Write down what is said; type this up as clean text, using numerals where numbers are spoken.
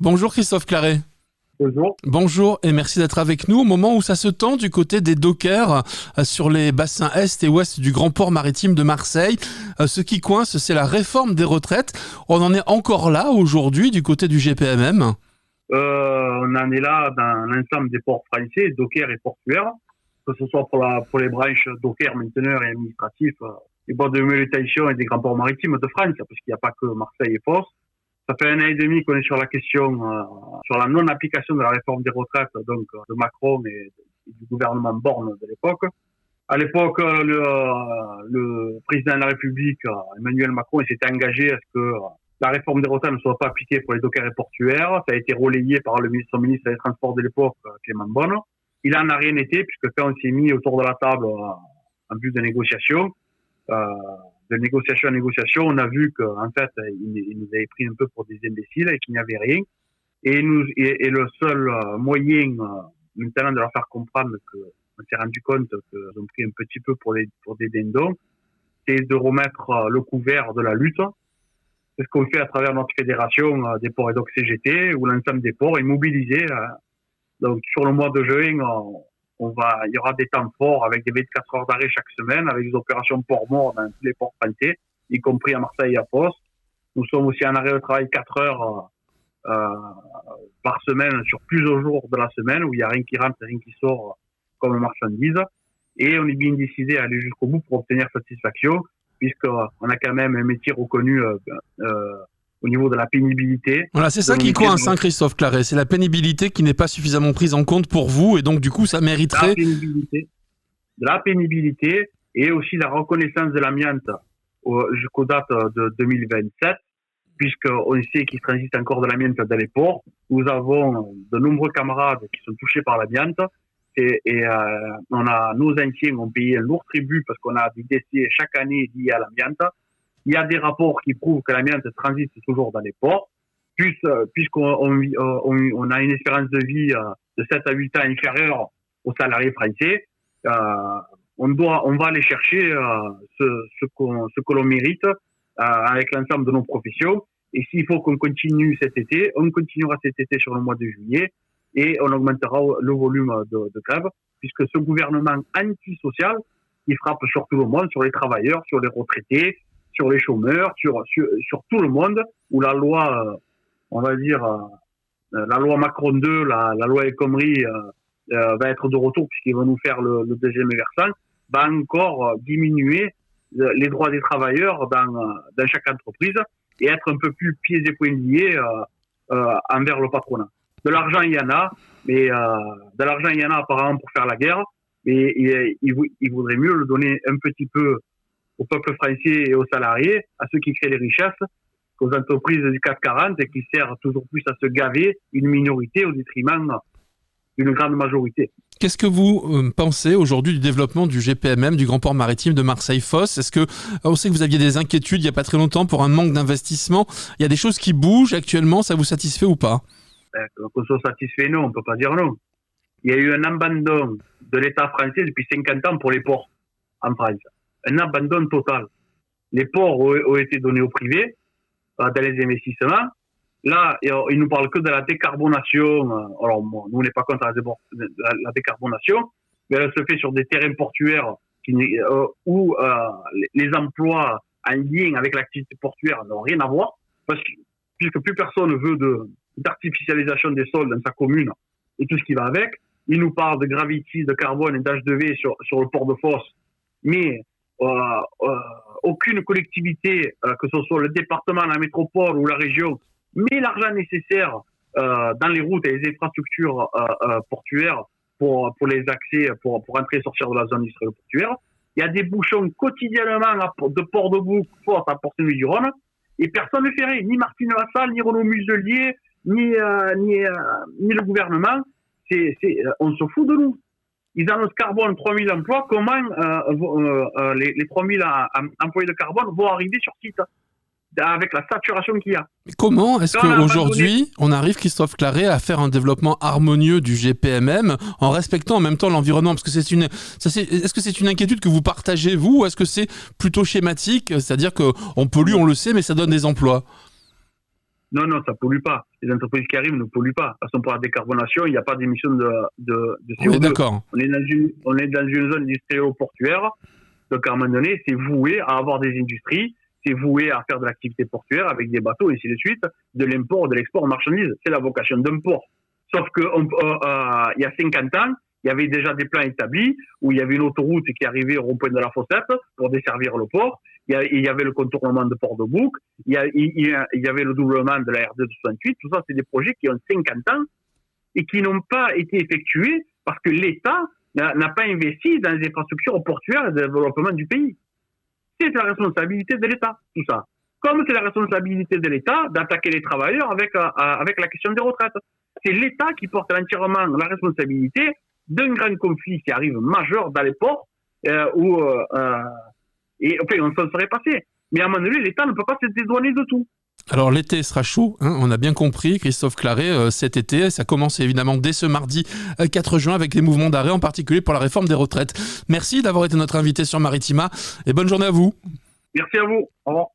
Bonjour Christophe Claret. Bonjour. Bonjour et merci d'être avec nous au moment où ça se tend du côté des dockers sur les bassins est et ouest du grand port maritime de Marseille. Ce qui coince, c'est la réforme des retraites. On en est encore là aujourd'hui du côté du GPMM. On en est là dans l'ensemble des ports français, dockers et portuaires, que ce soit pour les branches dockers, mainteneurs et administratifs, les ports de manutention et des grands ports maritimes de France, parce qu'il n'y a pas que Marseille et Fos. Ça fait 1 an et demi qu'on est sur la question, sur la non-application de la réforme des retraites, donc de Macron et du gouvernement Borne de l'époque. À l'époque, le président de la République, Emmanuel Macron, il s'était engagé à ce que la réforme des retraites ne soit pas appliquée pour les dockers et portuaires. Ça a été relayé par son ministre des Transports de l'époque, Clément Beaune. Il en a rien été, puisque quand on s'est mis autour de la table en vue de négociation, de négociation à négociation, on a vu qu'en fait, il nous avait pris un peu pour des imbéciles et qu'il n'y avait rien. Et le seul moyen maintenant de leur faire comprendre qu'on s'est rendu compte qu'ils ont pris un petit peu pour des dindons, c'est de remettre le couvert de la lutte. C'est ce qu'on fait à travers notre fédération des ports et docks CGT, où l'ensemble des ports est mobilisé. Donc sur le mois de juin, il y aura des temps forts avec des 24 heures d'arrêt chaque semaine, avec des opérations port mort dans tous les ports français, y compris à Marseille et à Fos. Nous sommes aussi en arrêt de travail 4 heures par semaine sur plusieurs jours de la semaine, où il n'y a rien qui rentre et rien qui sort comme marchandise. Et on est bien décidé à aller jusqu'au bout pour obtenir satisfaction, puisqu'on a quand même un métier reconnu au niveau de la pénibilité. Voilà, c'est ça qui coince, Christophe Claret. C'est la pénibilité qui n'est pas suffisamment prise en compte pour vous, et donc du coup ça mériterait... De la pénibilité et aussi la reconnaissance de l'amiante jusqu'aux dates de 2027, puisqu'on sait qu'il transite encore de l'amiante dans les ports. Nous avons de nombreux camarades qui sont touchés par l'amiante, et nos anciens ont payé un lourd tribut parce qu'on a des décès chaque année liés à l'amiante. Il y a des rapports qui prouvent que l'amiante transite toujours dans les ports, puisqu'on a une espérance de vie de 7 à 8 ans inférieure aux salariés français. On va aller chercher ce que l'on mérite avec l'ensemble de nos professions. Et s'il faut qu'on continue cet été, on continuera cet été sur le mois de juillet et on augmentera le volume de grève, puisque ce gouvernement antisocial, il frappe sur tout le monde, sur les travailleurs, sur les retraités, sur les chômeurs, sur tout le monde, où la loi, on va dire, la loi Macron 2, la loi El Khomri va être de retour, puisqu'il va nous faire le deuxième versant, va encore diminuer les droits des travailleurs dans chaque entreprise et être un peu plus pieds et poings liés envers le patronat. De l'argent, il y en a, mais apparemment pour faire la guerre, mais il vaudrait mieux le donner un petit peu au peuple français et aux salariés, à ceux qui créent les richesses, qu'aux entreprises du CAC 40 et qui servent toujours plus à se gaver une minorité au détriment d'une grande majorité. Qu'est-ce que vous pensez aujourd'hui du développement du GPMM, du Grand Port Maritime de Marseille-Fos ? Est-ce que on sait que vous aviez des inquiétudes il n'y a pas très longtemps pour un manque d'investissement ? Il y a des choses qui bougent actuellement, ça vous satisfait ou pas ? Qu'on soit satisfait, non, on ne peut pas dire non. Il y a eu un abandon de l'État français depuis 50 ans pour les ports en France. Un abandon total. Les ports ont été donnés au privé dans les investissements. Là, ils nous parlent que de la décarbonation. Alors, nous, on n'est pas contre la décarbonation, mais elle se fait sur des terrains portuaires où les emplois en lien avec l'activité portuaire n'ont rien à voir, puisque plus personne veut d'artificialisation des sols dans sa commune et tout ce qui va avec. Ils nous parlent de gravity, de carbone et d'H2V sur le port de Fos, mais aucune collectivité, que ce soit le département, la métropole ou la région, met l'argent nécessaire dans les routes et les infrastructures portuaires pour les accès, pour entrer et sortir de la zone industrielle portuaire. Il y a des bouchons quotidiennement de Port-de-Bouc, Fos à Port-Saint-Louis-du-Rhône, et personne ne fait rien, ni Martine Lassalle, ni Renaud Muselier, ni le gouvernement. On se fout de nous. Ils annoncent carbone 3000 emplois. Comment les 3000 employés de carbone vont arriver sur site avec la saturation qu'il y a? Comment est-ce qu'aujourd'hui, on arrive, Christophe Claret, à faire un développement harmonieux du GPMM en respectant en même temps l'environnement ? Parce que est-ce que c'est une inquiétude que vous partagez, vous, ou est-ce que c'est plutôt schématique ? C'est-à-dire qu'on pollue, on le sait, mais ça donne des emplois. Non, ça pollue pas. Les entreprises qui arrivent ne polluent pas. Elles sont pour la décarbonation, il n'y a pas d'émission de CO2. Oui, d'accord. On est dans une zone industrielle-portuaire. Donc, à un moment donné, c'est voué à avoir des industries, c'est voué à faire de l'activité portuaire avec des bateaux, et ainsi de suite, de l'import, de l'export en marchandises. C'est la vocation d'un port. Sauf que, il y a 50 ans, il y avait déjà des plans établis où il y avait une autoroute qui arrivait au rond-point de la Fossette pour desservir le port. Il y avait le contournement de Port-de-Bouc. Il y avait le doublement de la RD 68. Tout ça, c'est des projets qui ont 50 ans et qui n'ont pas été effectués parce que l'État n'a pas investi dans les infrastructures portuaires et de développement du pays. C'est la responsabilité de l'État, tout ça. Comme c'est la responsabilité de l'État d'attaquer les travailleurs avec la question des retraites. C'est l'État qui porte entièrement la responsabilité d'un grand conflit qui arrive majeur dans les ports et enfin, on s'en serait passé. Mais à un moment donné, l'État ne peut pas se dédouaner de tout. Alors l'été sera chaud, hein, on a bien compris, Christophe Claret, cet été, ça commence évidemment dès ce mardi 4 juin avec les mouvements d'arrêt, en particulier pour la réforme des retraites. Merci d'avoir été notre invité sur Maritima et bonne journée à vous. Merci à vous. Au revoir.